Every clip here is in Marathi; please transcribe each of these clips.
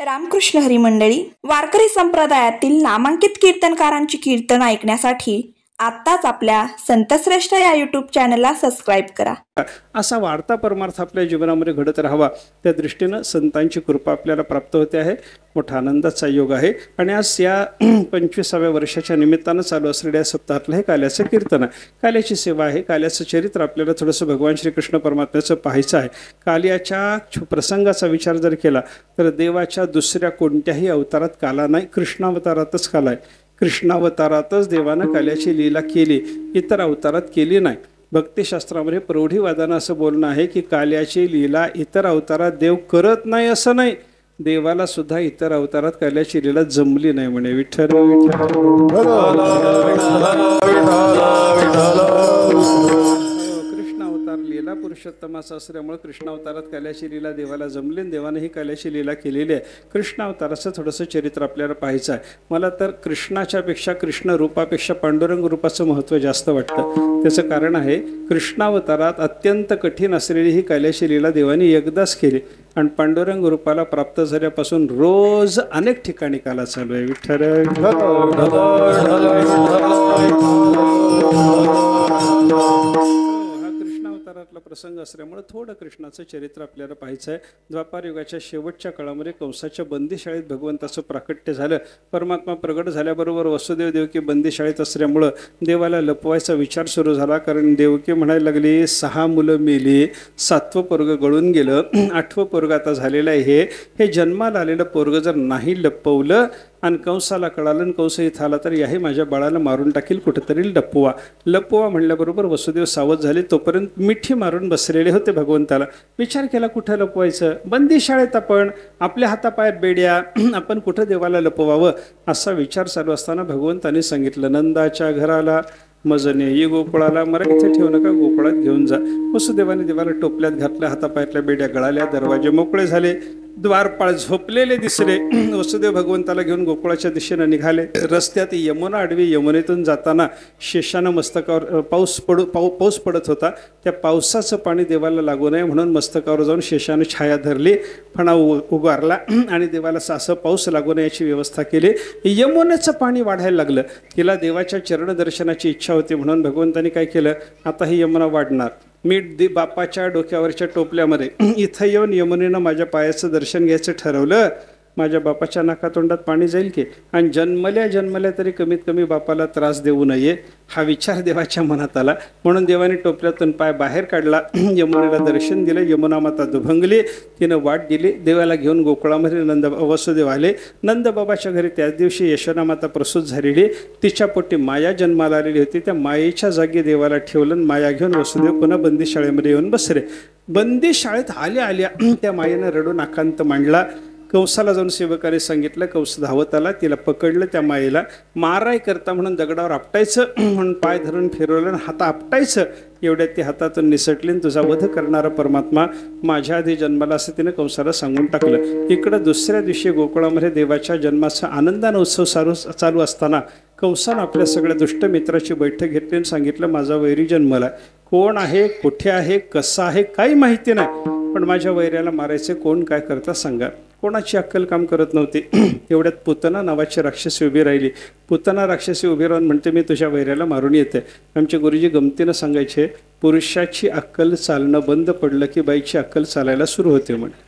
रामकृष्ण हरी मंडळी, वारकरी संप्रदायातील नामांकित कीर्तनकारांची कीर्तन ऐकण्यासाठी आत्ताच आपल्या संतश्रेष्ठ या यूट्यूब चॅनलला सबस्क्राईब करा. असा वाढता परमार्थ आपल्या जीवनामध्ये घडत राहावा त्या दृष्टीनं संतांची कृपा आपल्याला प्राप्त होते आहे. मोठा आनंदाचा योग आहे. आणि आज या 25व्या वर्षाच्या निमित्तानं चालू असलेल्या सप्ताहातलं हे काल्याचं कीर्तन आहे. काल्याची सेवा आहे. काल्याचं चरित्र आपल्याला थोडंसं भगवान श्रीकृष्ण परमात्म्याचं पाहायचं आहे. काल्याच्या प्रसंगाचा विचार जर केला तर देवाच्या दुसऱ्या कोणत्याही अवतारात काला नाही, कृष्णावतारातच काला आहे. कृष्णावतारातच देवानं काल्याची लीला केली, इतर अवतारात केली नाही. भक्तिशास्त्रामध्ये प्रौढीवादानं असं बोलणं आहे की काल्याची लीला इतर अवतारात देव करत नाही असं नाही, देवाला सुद्धा इतर अवतारात काल्याची लीला जमली नाही म्हणे. विठ्ठल कृष्ण अवतार लीला पुरुषोत्तमाचा असल्यामुळे कृष्ण अवतारात काल्याची लीला देवाला जमली आणि देवाने ही काल्याची लीला केलेली आहे. कृष्ण अवताराचं थोडंसं चरित्र आपल्याला पाहायचं आहे. मला तर कृष्णाच्या पेक्षा कृष्ण रूपापेक्षा पांडुरंग रूपाचं महत्त्व जास्त वाटतं. त्याचं कारण आहे, कृष्णावतारात अत्यंत कठीण असलेली ही काल्याची लीला देवाने एकदाच केली आणि पांडुरंग रूपाला प्राप्त झाल्यापासून रोज अनेक ठिकाणी काला चालू आहे. विठ्ठल अवतारातला प्रसंग असल्यामुळे थोडं कृष्णाचं चरित्र आपल्याला पाहायचं आहे. द्वापार युगाच्या शेवटच्या काळामध्ये कंसाच्या बंदीशाळेत भगवंताचं प्राकट्य झालं. परमात्मा प्रगट झाल्याबरोबर वसुदेव देवकी बंदीशाळेत असल्यामुळं देवाला लपवायचा विचार सुरू झाला. कारण देवकी म्हणायला लागली, 6 मुलं मेली, 7वं पोरग गळून गेलं, 8वं पोरग आता झालेलं आहे. हे जन्माला आलेलं पोरग जर नाही लपवलं आणि कंसाला कळालं आणि कंस इथं आला तर याही माझ्या बाळाला मारून टाकील, कुठेतरी लपवा म्हणल्याबरोबर वसुदेव सावध झाले. तोपर्यंत मिठी मारून बसलेले होते भगवंताला. विचार केला, कुठं लपवायचं? बंदीशाळेत आपण, आपल्या हातापायात बेड्या, आपण कुठं देवाला लपवावं असा विचार चालू असताना भगवंताने सांगितलं, नंदाच्या घराला मजने ये गोकुळाला, मला इथे ठेवू नका, गोकुळात घेऊन जा. वसुदेवाने देवाला टोपल्यात घातल्या, हातापायातल्या बेड्या गळाल्या, दरवाजे मोकळे झाले, द्वारपाळ झोपलेले दिसले. वसुदेव भगवंताला घेऊन गोकुळाच्या दिशेनं निघाले. रस्त्यात यमुना आडवी, यमुनेतून जाताना शेषानं मस्तकावर पाऊस पडत होता. त्या पावसाचं पाणी देवाला लागू नये म्हणून मस्तकावर जाऊन शेषानं छाया धरली, फणा उगारला आणि देवाला असं पाऊस लागू नये याची व्यवस्था केली. यमुनेचं पाणी वाढायला लागलं. तिला देवाच्या चरणदर्शनाची इच्छा होती म्हणून भगवंतानी काय केलं, आता ही यमुना वाढणार. मी बापाच्या डोक्यावरच्या टोपल्यामध्ये इथं येऊन यमुनेनं माझ्या पायाचं दर्शन घ्यायचं ठरवलं. माझ्या बापाच्या नाकातोंडात पाणी जाईल की, आणि जन्मल्या तरी कमीत कमी बापाला त्रास देऊ नये हा विचार देवाच्या मनात आला. म्हणून देवाने टोपल्यातून पाय बाहेर काढला, यमुनेला दर्शन दिलं. यमुना माता दुभंगली, तिनं वाट दिली. देवाला घेऊन गोकुळामध्ये वसुदेव आले. नंदबाबाच्या घरी त्याच दिवशी यशोदा माता प्रसूत झालेली, तिच्या पोटी माया जन्माला आलेली होती. त्या मायेच्या जागी देवाला ठेवलं. माया घेऊन वसुदेव पुन्हा बंदीशाळेमध्ये येऊन बसले. बंदीशाळेत आल्या त्या मायेनं रडून आकांत मांडला. कंसाला जाऊन सेवकाने सांगितलं. कंस धावत आला, तिला पकडलं. त्या मायेला माराय करता म्हणून दगडावर आपटायचं म्हणून पाय धरून फिरवलं आणि हात आपटायचं. एवढ्यात ती हातातून निसटली. तुझा वध करणारा परमात्मा माझ्या आधी जन्माला असं तिने कंसाला सांगून टाकलं. इकडं दुसऱ्या दिवशी गोकुळामध्ये देवाच्या जन्माचा आनंदानं उत्सव चालू असताना कंसानं आपल्या सगळ्या दुष्ट मित्राची बैठक घेतली आणि सांगितलं, माझा वैरी जन्मला, कोण आहे, कुठे आहे, कसा आहे काही माहिती नाही, पण माझ्या वैऱ्याला मारायचे, कोण काय करता सांगा. कोणाची अक्कल काम करत नव्हती. तेवढ्यात पुतना नावाची राक्षसी उभी राहिली. पुतना राक्षसी उभी राहून म्हणते, मी तुझ्या वैऱ्याला मारून येते. आमचे गुरुजी गमतीनं सांगायचे, पुरुषाची अक्कल चालणं बंद पडलं की बाईची अक्कल चालायला सुरू होते म्हणे.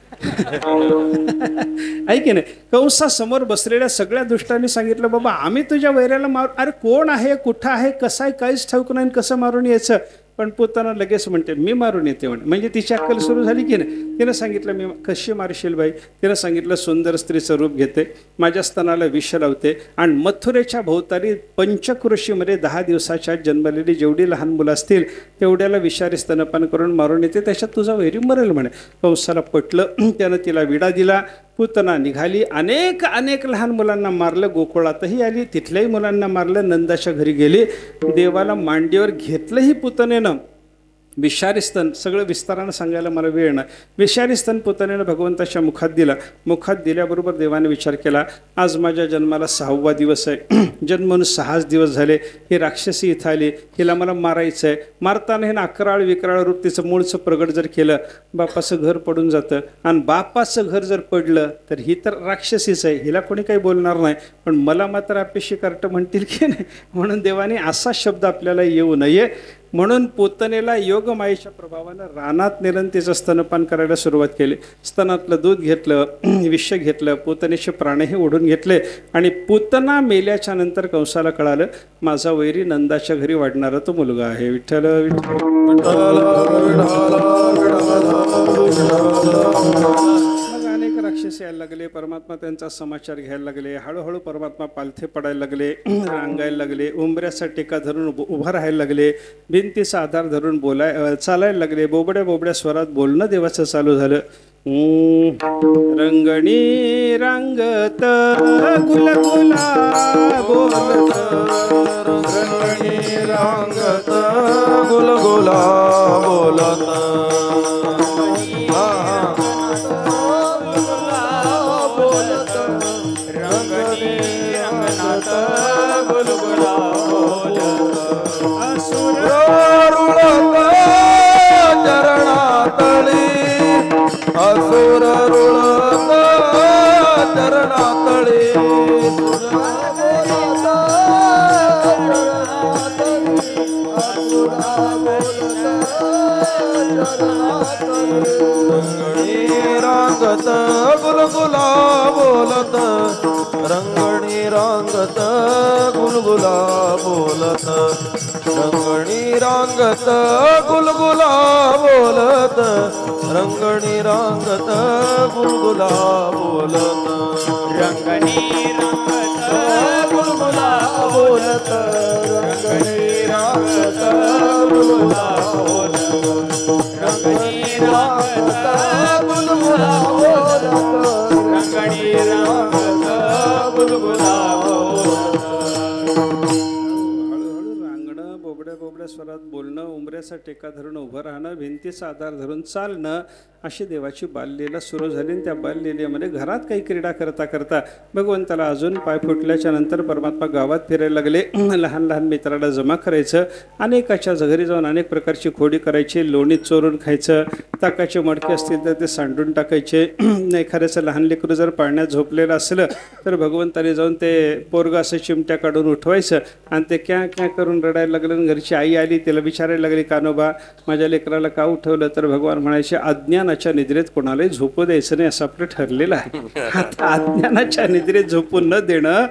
ऐके नाही, कंसासमोर बसलेल्या सगळ्या दुष्टांनी सांगितलं, बाबा आम्ही तुझ्या वैऱ्याला मारू, अरे कोण आहे, कुठं आहे, कसं आहे काहीच ठाऊक नाही, कसं मारून यायचं. पण पुतना लगेच म्हणते, मी मारून येते म्हणे. म्हणजे तिची अक्कल सुरू झाली की नाही. तिनं सांगितलं, मी कशी मारशील बाई? तिनं सांगितलं, सुंदर स्त्रीचं रूप घेते, माझ्या स्तनाला विष लावते आणि मथुरेच्या भोवताली पंचकृषीमध्ये 10 दिवसाच्या जन्मलेली जेवढी लहान मुलं असतील तेवढ्याला विषारी स्तनपान करून मारून येते, त्याच्यात तुझा वैरी मरेल म्हणे. कंसाला पटलं. त्यानं तिला विडा दिला. पुतना निघाली. अनेक लहान मुलांना मारलं. गोकुळातही आली, तिथल्याही मुलांना मारलं. नंदाच्या घरी गेली. देवाला मांडीवर घेतलंही पुतनेनं विषारी स्तन, सगळं विस्तारानं सांगायला मला वेळ नाही. विषारी स्तन पुतण्यानं भगवंताच्या मुखात दिला. मुखात दिल्याबरोबर देवाने विचार केला, आज माझ्या जन्माला 6वा दिवस आहे. जन्मून 6 दिवस झाले. ही राक्षसी इथं आली, हिला मला मारायचं आहे. मारताना हे अकराळ विकराळ रूप तिचं मूळचं प्रगट जर केलं, बापाचं घर पडून जातं. आणि बापाचं घर जर पडलं तर ही तर राक्षसीच आहे, हिला कोणी काही बोलणार नाही, पण मला मात्र अपेशी कार्ट म्हणतील की नाही. म्हणून देवाने असा शब्द आपल्याला येऊ नये म्हणून पोतनेला योगमायेच्या प्रभावानं रानात नेलं तिचं स्तनपान करायला सुरुवात केली. स्तनातलं दूध घेतलं, विष घेतलं, पोतनेचे प्राणही ओढून घेतले. आणि पोतना मेल्याच्या नंतर कंसाला कळालं, माझा वैरी नंदाच्या घरी वाढणारा तो मुलगा आहे. विठ्ठल मग अनेक राक्षस यायला लागले. परमात्मा त्यांचा समाचार घ्यायला लागले. हळूहळू परमात्मा पालथे पडायला लागले, रांगायला लागले, उंबऱ्याचा टेका धरून उभा राहायला लागले, भिंतीचा आधार धरून चालायला लागले. बोबड्या बोबड्या स्वरात बोलणं देवाचं चालू झालं. रंगणी रांगत गुलगुला बोलत, रंगणी रांगत गुलगुला बोलत, असुर रुळत चरणातळे, रंगणी रांगत गुलगुला बोलत, रंगणी रांगत गुलगुला बोलत, रंगणी रांगत गुलगुला बोलत, रंगणी रांगत गुलगुला बोलत, रंगणी रांगत गुलगुला बोलत, रंगणी रांगत गुलगुला बोलत, रंगणी रांगत गुलगुला बोलत, रंगणी रांगत गुलगुला बोलत. बोबड्या बोबड्या स्वरात बोलणं, उंबऱ्याचा टेका धरून उभं राहणं, भिंतीचा आधार धरून चालणं, अशी देवाची बाललीला सुरू झाली. आणि त्या बाललीलेमध्ये घरात काही क्रीडा करता करता भगवंताला अजून पाय फुटल्याच्या नंतर परमात्मा गावात फिरायला लागले. लहान लहान मित्राला जमा करायचं, अनेकाच्या घरी जाऊन अनेक प्रकारची खोडी करायची, लोणी चोरून खायचं, ताकाचे मडके असतील तर ते सांडून टाकायचे. एखाद्याचं लहान लेकरू जर पाळण्यात झोपलेलं असलं तर भगवंताने जाऊन ते पोरगं असं चिमट्या काढून उठवायचं आणि ते क्या क्या करून रडायला लागलं. घरची आई आली, तिला विचारायला लागली, कानोबा माझ्या लेकराला का उठवलं? तर भगवान म्हणायचे, अज्ञानाच्या निद्रेत कोणालाही झोपू द्यायचं नाही असं आपलं ठरलेलं आहे. आता अज्ञानाच्या निद्रेत झोपू न देणं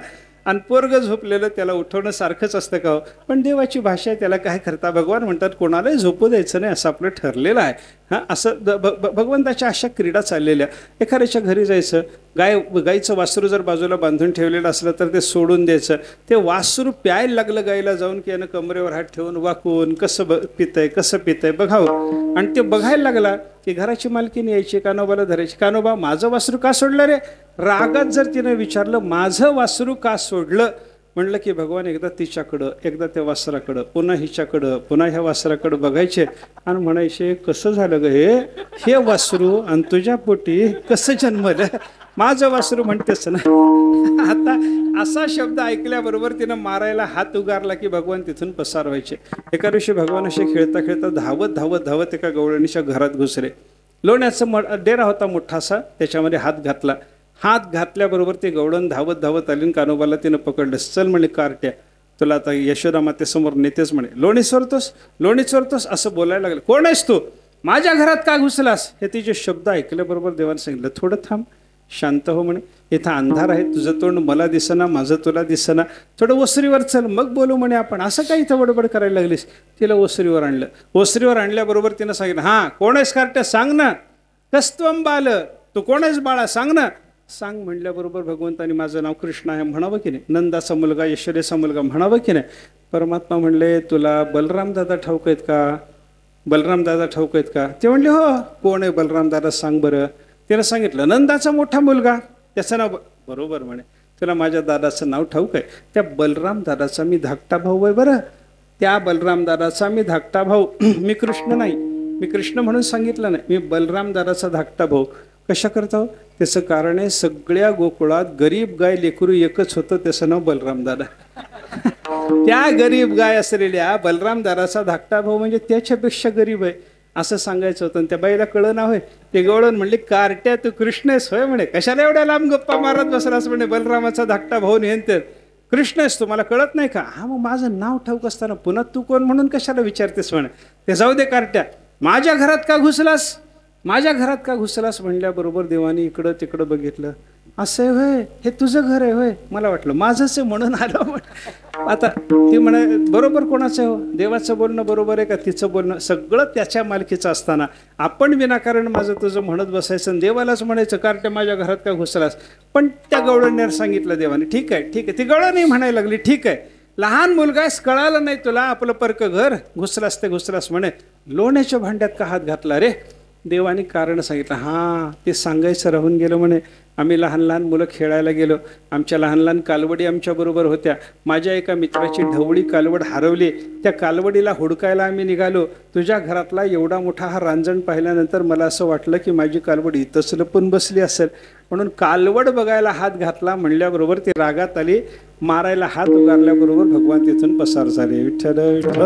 आणि पोरगं झोपलेलं त्याला उठवणं सारखंच असतं का? पण देवाची भाषा आहे, त्याला काय करता? भगवान म्हणतात कोणालाही झोपू द्यायचं नाही असं आपलं ठरलेलं आहे. हां, असं भगवंताच्या अशा क्रीडा चाललेल्या. एखाद्याच्या घरी जायचं, गाईचं वासरू जर बाजूला बांधून ठेवलेलं असलं तर ते सोडून द्यायचं. ते वासरू प्यायला लागलं गाईला जाऊन की यानं कमरेवर हात ठेवून वाकून कसं पितंय बघावं. आणि ते बघायला लागला की घराची मालकीने यायची, कानोबाला धरायची, कानोबा माझं वासरू का सोडलं रे? रागात जर तिनं विचारलं माझं वासरू का सोडलं, म्हणलं की भगवान एकदा तिच्याकडं, एकदा त्या वासराकडं, पुन्हा हिच्याकडं, पुन्हा ह्या वासराकडं बघायचे आणि म्हणायचे, कसं झालं ग हे वासरू आणि तुझ्या पोटी कसं जन्मलं? माझं वासरू म्हणतेस ना. आता असा शब्द ऐकल्याबरोबर तिनं मारायला हात उगारला की भगवान तिथून पसार व्हायचे. एका दिवशी भगवान असे खेळता खेळता धावत एका गवळणीच्या घरात घुसले. लोण्याचा डेरा होता मोठासा, त्याच्यामध्ये हात घातला. हात घातल्याबरोबर ते गवळण धावत आली. कानोबाला तिनं पकडलं. चल म्हणे कार्ट्या, तुला आता यशोदा मातेसमोर नेतेच म्हणे. लोणी चोरतोस असं बोलायला लागलं. कोण आहेस तू? माझ्या घरात का घुसलास? हे तिचे शब्द ऐकल्याबरोबर देवाने सांगितलं, थोडं थांब, शांत हो म्हणे. इथं अंधार आहे, तुझं तोंड मला दिसना, माझं तुला दिसना, थोडं ओसरीवर चल मग बोलू म्हणे आपण. असं काही इथं बडबड करायला लागलीस? तिला ओसरीवर आणलं. ओसरीवर आणल्याबरोबर तिनं सांगितलं, हां कोण आहेस कार्ट्या? सांग ना. कस्त्वम बाल, तू कोण आहेस बाळा? सांग ना. सांग म्हणल्याबरोबर भगवंतानी माझं नाव कृष्ण आहे म्हणावं की नाही? नंदाचा मुलगा, यशोदेचा मुलगा म्हणावं की नाही? परमात्मा म्हणले, तुला बलराम दादा ठाऊक आहेत का? बलराम दादा ठाऊक आहेत का? ते म्हणले, हो. कोण आहे बलराम दादा? सांग बरं. त्यानं सांगितलं, नंदाचा मोठा मुलगा, त्याचं नाव. बरोबर म्हणे, तुला माझ्या दादाचं नाव ठाऊक आहे? त्या बलराम दादाचा मी धाकटा भाऊ आहे बरं. त्या बलराम दादाचा मी धाकटा भाऊ. मी कृष्ण नाही, मी कृष्ण म्हणून सांगितलं नाही, मी बलराम दादाचा धाकटा भाऊ. कशा करता हो? त्याचं कारण आहे, सगळ्या गोकुळात गरीब गाय लेकरू एकच होतं, त्याचं नाव बलराम दादा. त्या गरीब गाय असलेल्या बलराम दादाचा धाकटा भाऊ म्हणजे त्याच्यापेक्षा गरीब आहे असं सांगायचं होतं. त्या बाईला कळलं ना होय. ते गवळण म्हणले, कार्ट्या तू कृष्णेस होय म्हणे, कशाला एवढ्या लांब गप्पा मारत बसलास म्हणे, बलरामाचा धाकटा भाऊ नेहते कृष्णेस, तुम्हाला कळत नाही का? हा, मग माझं नाव ठाऊक असताना पुन्हा तू कोण म्हणून कशाला विचारतेस म्हणे. ते जाऊ दे कार्ट्या, माझ्या घरात का घुसलास, माझ्या घरात का घुसलास म्हणल्याबरोबर देवानी इकडं तिकडं बघितलं. असं आहे होय, हे तुझं घर आहे होय, मला वाटलं माझंच आहे म्हणून आलं. आता ती म्हणे, बरोबर कोणाचं आहे हो? देवाचं बोलणं बरोबर आहे का तिचं बोलणं? सगळं त्याच्या मालकीचं असताना आपण विनाकारण माझं तुझं म्हणत बसायचं आणि देवालाच म्हणायचं कार्ट्या माझ्या घरात का घुसलास. पण त्या गवळणीवर सांगितलं देवाने, ठीक आहे ठीक आहे. ती गवळणी म्हणायला लागली, ठीक आहे, लहान मुलगा कळालं नाही तुला, आपलं परक घर, घुसलास ते घुसलास म्हणे, लोण्याच्या भांड्यात का हात घातला रे? देवाने कारण सांगितलं. हां, ते सांगायचं राहून गेलं म्हणे. आम्ही लहान लहान मुलं खेळायला गेलो, आमच्या लहान लहान कालवडी आमच्याबरोबर होत्या. माझ्या एका मित्राची ढवळी कालवड हरवली, त्या कालवडीला हुडकायला आम्ही निघालो. तुझ्या घरातला एवढा मोठा हा रांजण पाहिल्यानंतर मला असं वाटलं की माझी कालवड इथंच लपून बसली असेल, म्हणून कालवड बघायला हात घातला म्हणल्याबरोबर ती रागात आली, मारायला हात उगारल्याबरोबर भगवान तिथून पसार झाले. विठ्ठल विठ्ठल.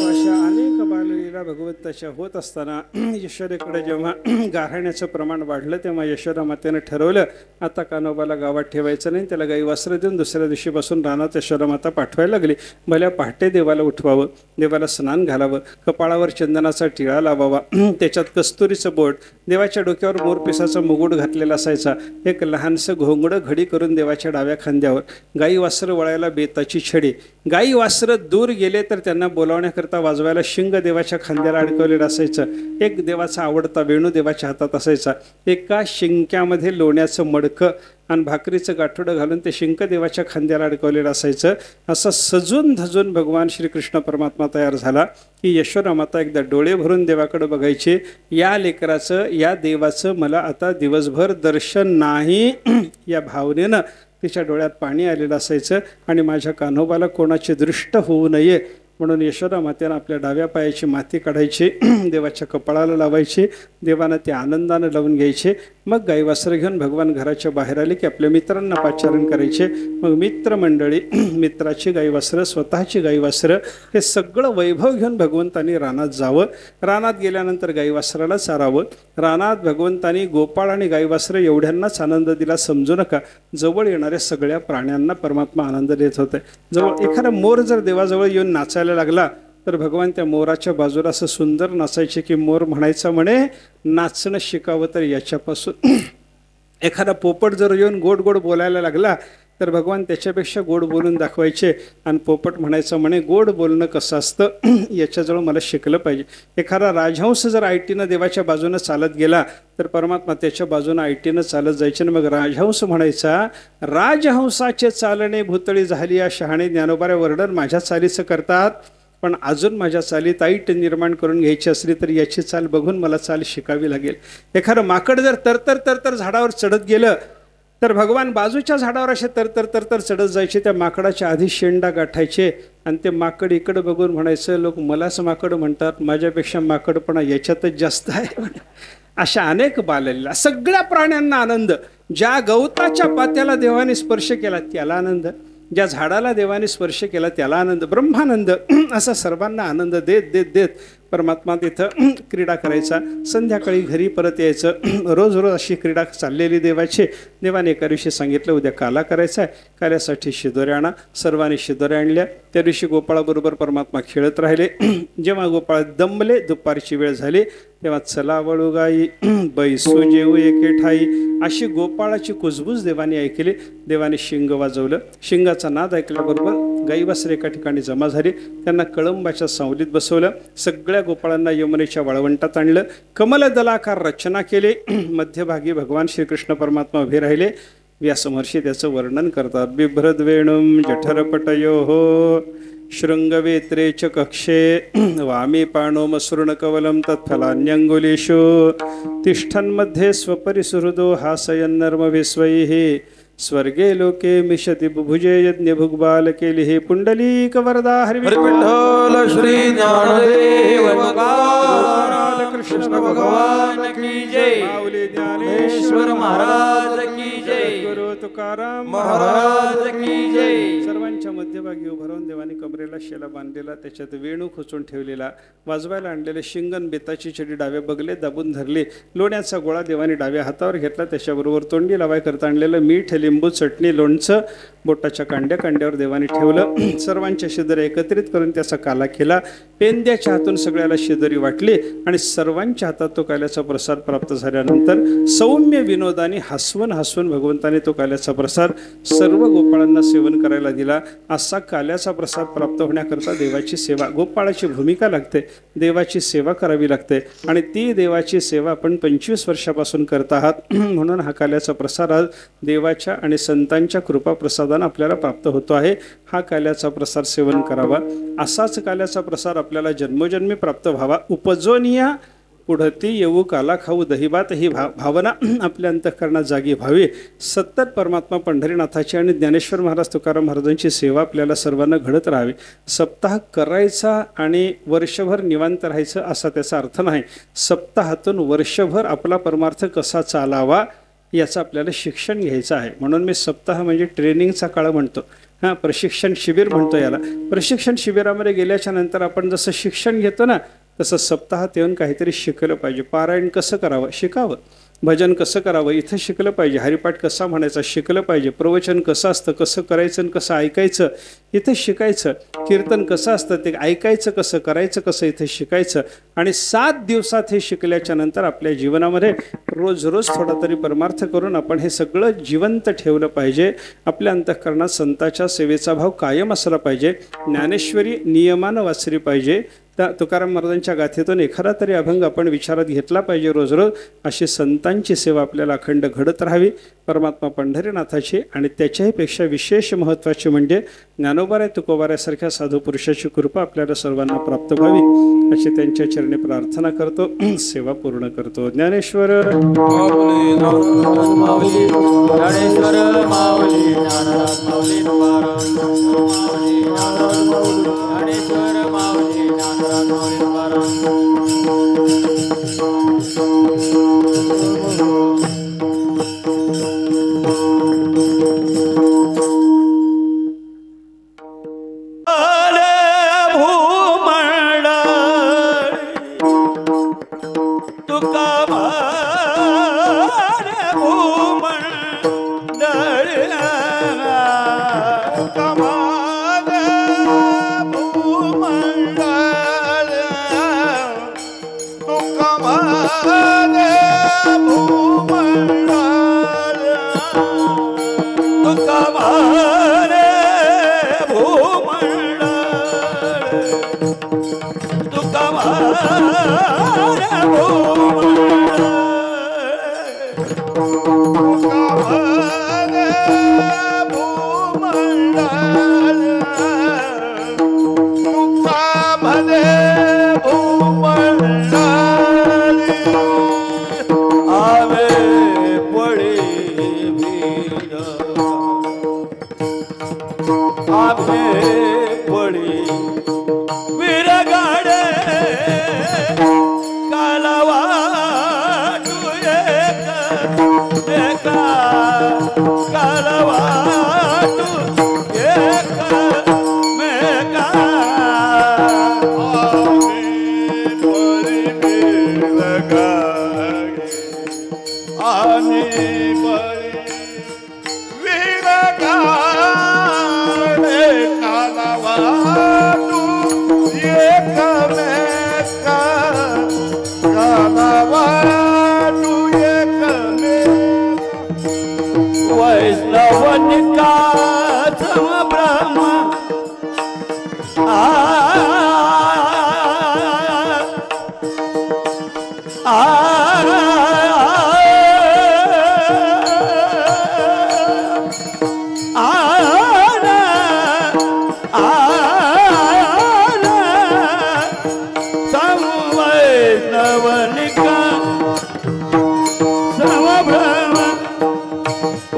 अशा अनेक बाललीला भगवंताच्या होत असताना यशोदेकडे जेव्हा गारहाण्याचं प्रमाण वाढलं तेव्हा यशोदा मातेनं ठरवलं, आता कान्होबाला गावात ठेवायचं नाही, त्याला गाई वस्त्र देऊन दुसऱ्या दिवशीपासून रानात यशोदा माता पाठवायला लागली. भल्या पहाटे देवाला उठवावं, देवाला स्नान घालावं, कपाळावर चंदनाचा टिळा लावावा, त्याच्यात कस्तुरीचं बोट, देवाच्या डोक्यावर मोरपिसाचा मुकुट घातलेला असायचा, एक लहानसं घोंगडं घडी करून देवाच्या डाव्या खांद्यावर, गाई वासरं वळायला बेताची छडी, गाई वासरं दूर गेले तर त्यांना बोलावण्याकरता वाजवायला शिंग देवाच्या खांद्याला अडकवलेलं असायचं, एक देवाचा आवडता वेणू देवाच्या हातात असायचा, एका शिंक्यामध्ये लोण्याचं मडकं आणि भाकरीचं गाठोडं घालून ते शिंक देवाच्या खांद्याला अडकवलेलं असायचं. असं सजून धजून भगवान श्रीकृष्ण परमात्मा तयार झाला की यशोदा माता एकदा डोळे भरून देवाकडे बघायचे, या लेकराचं या देवाचं मला आता दिवसभर दर्शन नाही या भावनेनं तिच्या डोळ्यात पाणी आलेलं असायचं. आणि माझ्या कान्होबाला कोणाची दृष्ट होऊ नये म्हणून यशोदा मातेनं आपल्या डाव्या पायाची माती काढायची, देवाच्या कपाळाला लावायची, देवानं ते आनंदानं लावून घ्यायचे. मग गाईवासरं घेऊन भगवान घराच्या बाहेर आले की आपल्या मित्रांना पाचारण करायचे. मग मित्रमंडळी, मित्राची गाईवासरं, स्वतःची गाईवासरं, हे सगळं वैभव घेऊन भगवंतानी रानात जावं. रानात गेल्यानंतर गाईवासराला चारावं. रानात भगवंतानी गोपाळ आणि गाईवासरं एवढ्यांनाच आनंद दिला समजू नका, जवळ येणाऱ्या सगळ्या प्राण्यांना परमात्मा आनंद देत होते. जवळ एखादा मोर जर देवाजवळ येऊन नाचायला लागला तर भगवान त्या मोराच्या बाजूला असं सुंदर नाचायचे की मोर म्हणायचा म्हणे, नाचणं शिकावं तर याच्यापासून. एखादा पोपट जर येऊन गोड गोड बोलायला लागला तर भगवान त्याच्यापेक्षा गोड बोलून दाखवायचे आणि पोपट म्हणायचं म्हणे, गोड बोलणं कसं असतं याच्याजवळ मला शिकलं पाहिजे. एखादा राजहंस जर आयटीनं देवाच्या बाजूनं चालत गेला तर परमात्मा त्याच्या बाजूनं आयटीनं चालत जायचे. आणि मग राजहंस म्हणायचा, राजहंसाचे चालणे भुतळी झाली या शहाणे ज्ञानोबाऱ्या वर्णन माझ्या चालीचं करतात, पण अजून माझ्या चालीत ऐट निर्माण करून घ्यायची असली तर याची चाल बघून मला चाल शिकावी लागेल. एखादं माकड जर तरतर झाडावर चढत गेलं तर भगवान बाजूच्या झाडावर असे तरतर चढत जायचे, त्या माकडाच्या आधी शेंडा गाठायचे आणि ते माकड इकडं बघून म्हणायचं, लोक मलाच माकड म्हणतात, माझ्यापेक्षा माकडपणा याच्यातच जास्त आहे. अशा अनेक बाललीला, सगळ्या प्राण्यांना आनंद. ज्या गवताच्या पात्याला देवाने स्पर्श केला त्याला आनंद, ज्या झाडाला देवाने स्पर्श केला त्याला आनंद, ब्रह्मानंद. असा सर्वांना आनंद देत देत देत परमात्मा तिथं क्रीडा करायचा. संध्याकाळी घरी परत यायचं. रोज रोज अशी क्रीडा चाललेली देवाची. देवाने एका दिवशी सांगितलं, उद्या काला करायचा आहे, काल्यासाठी शिदोऱ्या आणा. सर्वांनी शिदोऱ्या आणल्या. त्या दिवशी गोपाळाबरोबर परमात्मा खेळत राहिले. जेव्हा गोपाळ दमले, दुपारची वेळ झाली, तेव्हा चला वळू गाई, बैसू जेऊ एके ठाई, अशी गोपाळाची कुजबूज देवाने ऐकली. देवाने शिंग वाजवलं. शिंगाचा नाद ऐकल्याबरोबर गाईवासरे एका ठिकाणी जमा झाली. त्यांना कळंबाच्या सावलीत बसवलं. सगळ्या गोपाळांना यमुनेच्या वाळवंटात आणलं. कमलदलाकार रचना केली. मध्यभागी भगवान श्रीकृष्ण परमात्मा उभे राहिले. व्यासमहर्षी त्याचं वर्णन करतात. बिभ्रद्वेणुं जठरपटयोः शृंगवेत्रे च कक्षे वामी पाणोमसृणकवलं तत्फलान्यंगुलीषु तिष्ठन्मध्ये स्वपरिसुहृदो हासयन्नर्मभिस्वैः स्वर्गे लोके मिषति बुभुजे यज्ञ भुग्बाल केली हे पुंडलीक वरदा हरिविठ्ठल श्री ज्ञानदेव कृष्ण भगवान की जय। माऊली ज्ञानेश्वर महाराज की जय। गुरु तुकाराम महाराज की जय। सर्वांच्या मध्यभागी उभं राहून देवानी कमरेला शेला बांधलेला, त्याच्यात वेणू खोचून ठेवलेला, वाजवायला आणलेले शिंगण बेताची छडी डावे बगले दाबून धरले, लोण्याचा गोळा देवानी डाव्या हातावर घेतला, त्याच्याबरोबर तोंडी लावाय करता आणलेलं मीठ, लिंबू, चटणी, लोणचं बोटाच्या कांड्यावर देवानी ठेवलं। सर्वांच्या शिदरी एकत्रित करून त्याचा काला केला, पेंद्याच्या हातून सगळ्याला शिदरी वाटली आणि सर्वांच्या हातात तो काल्याचा प्रसाद प्राप्त झाल्यानंतर सौम्य विनोदाने हसवून भगवंताने तो काल्याचा प्रसाद सर्व गोपाळांना सेवन करायला दिला। असा काल्याचा प्रसाद प्राप्त होण्याकरता देवाची सेवा, गोपाळाची भूमिका लागते, देवाची सेवा करावी लागते आणि ती देवाची सेवा आपण 25 वर्षापासून करत आहात। म्हणून हा काल्याचा प्रसाद आज देवाच्या आणि संतांच्या कृपा प्रसादाने आपल्याला प्राप्त होतो आहे। हा काल्याचा प्रसाद सेवन करावा, असाच काल्याचा प्रसाद आपल्याला जन्मोजन्मी प्राप्त व्हावा। उपजोनिया पुढती येऊ काला खाऊ दहीभात ही भावना आपल्या अंतःकरणात जागी व्हावी। सतत परमात्मा पंढरीनाथाची आणि ज्ञानेश्वर महाराज तुकाराम महाराजांची सेवा आपल्याला सर्वांना घडत राहावी। सप्ताह करायचा आणि वर्षभर निवांत राहायचं असा त्याचा अर्थ नाही। सप्ताहातून वर्षभर आपला परमार्थ कसा चालावा याचं आपल्याला शिक्षण घ्यायचं आहे। म्हणून मी सप्ताह म्हणजे ट्रेनिंगचा काळ म्हणतो, हां, प्रशिक्षण शिबिर म्हणतो याला। प्रशिक्षण शिबिरामध्ये गेल्याच्या नंतर आपण जसं शिक्षण घेतो ना, तसं सप्ताहात येऊन काहीतरी शिकलं पाहिजे। पारायण कसं करावं शिकावं, भजन कसं करावं इथं शिकलं पाहिजे, हरिपाठ कसा म्हणायचा शिकलं पाहिजे, प्रवचन कसं असतं, कसं करायचं आणि कसं ऐकायचं इथं शिकायचं, कीर्तन कसं असतं ते ऐकायचं कसं, करायचं कसं इथे शिकायचं। आणि 7 दिवसात हे शिकल्याच्या नंतर आपल्या जीवनामध्ये रोज थोडा तरी परमार्थ करून आपण हे सगळं जिवंत ठेवलं पाहिजे। आपल्या अंतःकरणात संतांच्या सेवेचा भाव कायम असला पाहिजे, ज्ञानेश्वरी नियमानं वाचली पाहिजे। तुकाराम महाराजांच्या गाथेतून एखादा तरी अभंग आपण विचारात घेतला पाहिजे रोज। अशी संतांची सेवा आपल्याला अखंड घडत राहावी। परमात्मा पंढरीनाथाची आणि त्याच्याही पेक्षा विशेष महत्त्वाचे म्हणजे ज्ञानोबाराय तुकोबारायसारख्या साधू पुरुषाची कृपा आपल्याला सर्वांना प्राप्त व्हावी अशी त्यांच्या चरणी प्रार्थना करतो, सेवा पूर्ण करतो। ज्ञानेश्वर माऊली माऊली ज्ञानेश्वर माऊली ज्ञानराज माऊली तुकाराम माऊली ज्ञानेश्वर माऊली ज्ञानराज माऊली तुकाराम।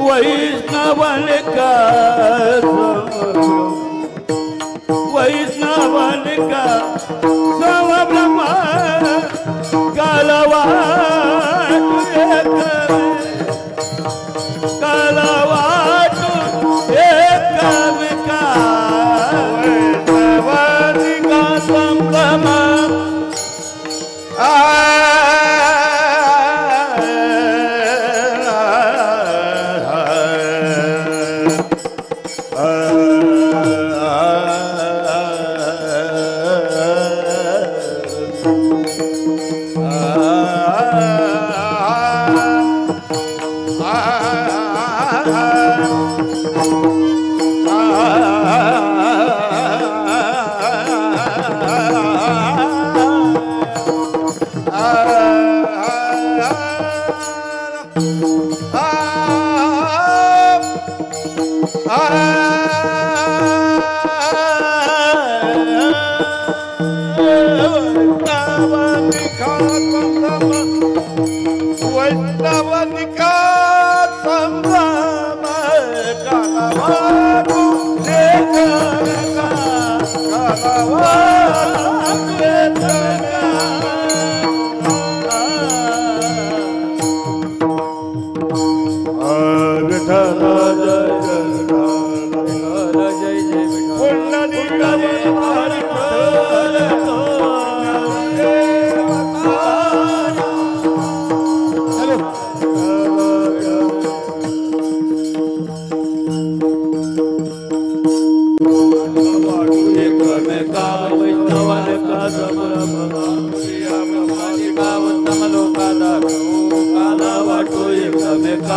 वैष्णव वैष्णवन का वैष्णवन का समब्रह्म कलवाट एक वैष्णवन का संभ्रम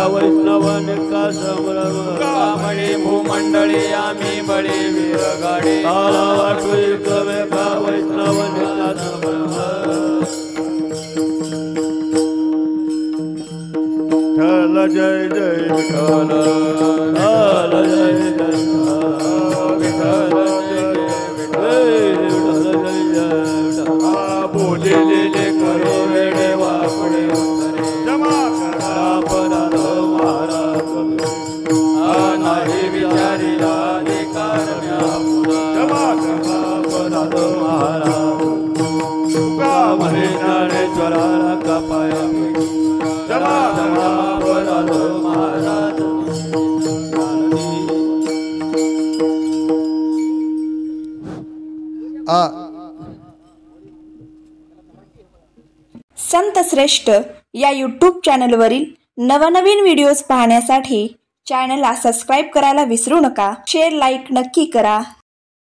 वैष्णवन का संभ्रम कामणी भूमंडळी आम्ही बळी वीर गाडी वाटू एकमे का वैष्णवन का संभ्रम ठल जय जय विठ्ठल ठल जय जय विठ्ठल बोलले करो वेडे वापडे जमा करा अपराध महाराज नाही विचारिला अधिकार जमा करा अपराध महाराज का म्हणे ज्ञानेश्वराला कपाया जमा करा अपराध महाराज संत श्रेष्ठ या यूट्यूब चॅनलवरील नवनवीन व्हिडिओज पाहण्यासाठी चॅनलला सबस्क्राईब करायला विसरू नका. शेअर लाईक नक्की करा.